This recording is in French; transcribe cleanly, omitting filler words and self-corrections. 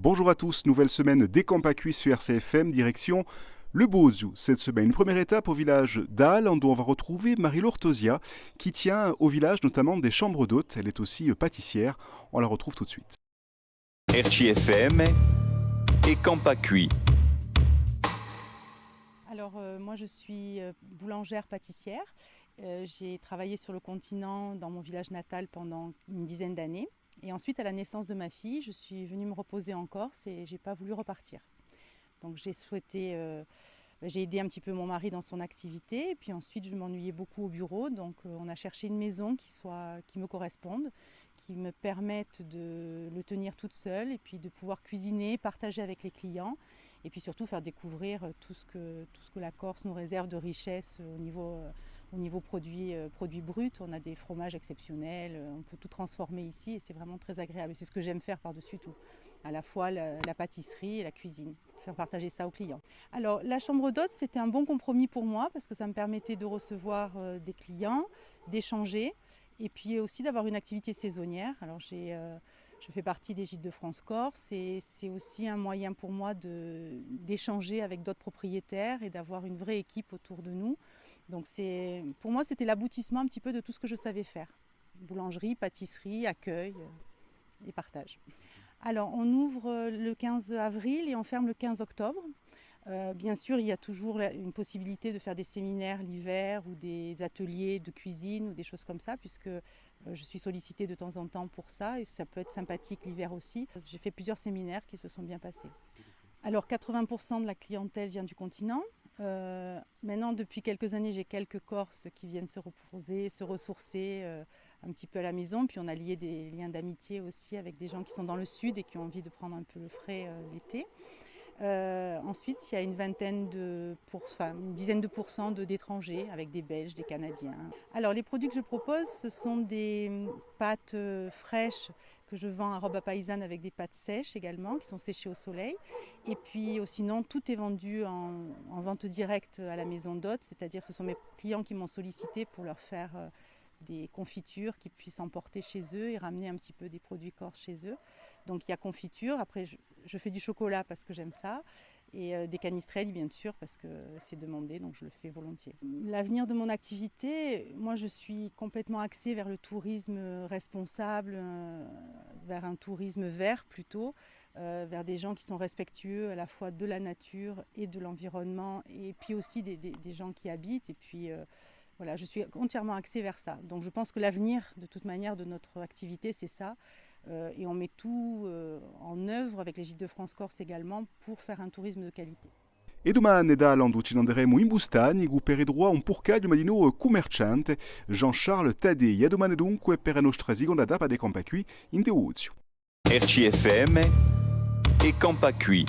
Bonjour à tous, nouvelle semaine des Campacui sur RCFM, direction le Bozou. Cette semaine, une première étape au village d'Al, où on va retrouver Marie-Laure Tosia, qui tient au village notamment des chambres d'hôtes. Elle est aussi pâtissière. On la retrouve tout de suite. RCFM et Campacui. Alors moi je suis boulangère pâtissière. J'ai travaillé sur le continent dans mon village natal pendant une dizaine d'années. Et ensuite à la naissance de ma fille, je suis venue me reposer en Corse et je n'ai pas voulu repartir. Donc j'ai aidé un petit peu mon mari dans son activité. Et puis ensuite je m'ennuyais beaucoup au bureau. Donc on a cherché une maison qui me corresponde, qui me permette de le tenir toute seule et puis de pouvoir cuisiner, partager avec les clients. Et puis surtout faire découvrir tout ce que la Corse nous réserve de richesse au niveau produits bruts. On a des fromages exceptionnels, on peut tout transformer ici et c'est vraiment très agréable. C'est ce que j'aime faire par-dessus tout, à la fois la pâtisserie et la cuisine, faire partager ça aux clients. Alors la chambre d'hôtes, c'était un bon compromis pour moi parce que ça me permettait de recevoir des clients, d'échanger et puis aussi d'avoir une activité saisonnière. Alors je fais partie des Gîtes de France-Corse et c'est aussi un moyen pour moi d'échanger avec d'autres propriétaires et d'avoir une vraie équipe autour de nous. Donc pour moi, c'était l'aboutissement un petit peu de tout ce que je savais faire. Boulangerie, pâtisserie, accueil et partage. Alors, on ouvre le 15 avril et on ferme le 15 octobre. Bien sûr, il y a toujours une possibilité de faire des séminaires l'hiver ou des ateliers de cuisine ou des choses comme ça, puisque je suis sollicitée de temps en temps pour ça et ça peut être sympathique l'hiver aussi. J'ai fait plusieurs séminaires qui se sont bien passés. Alors 80% de la clientèle vient du continent. Maintenant, depuis quelques années, j'ai quelques Corses qui viennent se reposer, se ressourcer un petit peu à la maison. Une des liens d'amitié aussi avec des gens qui sont dans le sud et qui ont envie de prendre un peu le frais l'été. Ensuite, il y a une dizaine de pourcents d'étrangers avec des Belges, des Canadiens. Alors, les produits que je propose, ce sont des pâtes fraîches que je vends à robe à paysanne avec des pâtes sèches également, qui sont séchées au soleil. Et puis, sinon, tout est vendu en vente directe à la maison d'hôtes, c'est-à-dire ce sont mes clients qui m'ont sollicité pour leur faire des confitures qu'ils puissent emporter chez eux et ramener un petit peu des produits corses chez eux. Donc il y a confiture, après je fais du chocolat parce que j'aime ça, et des canistrelli bien sûr parce que c'est demandé, donc je le fais volontiers. L'avenir de mon activité, moi je suis complètement axée vers le tourisme responsable, vers un tourisme vert plutôt, vers des gens qui sont respectueux à la fois de la nature et de l'environnement, et puis aussi des gens qui habitent, et puis voilà, je suis entièrement axée vers ça. Donc je pense que l'avenir de toute manière de notre activité c'est ça. Et on met tout en œuvre avec les Gîtes de France-Corse également pour faire un tourisme de qualité. E domani dall'anno ci andremo in Bustagni per droit un porcaglio madino commerciante Jean-Charles Tadei. E domani dunque per la nostra seconda tappa dei Campacui in Teuzio. RCFM et Campacui.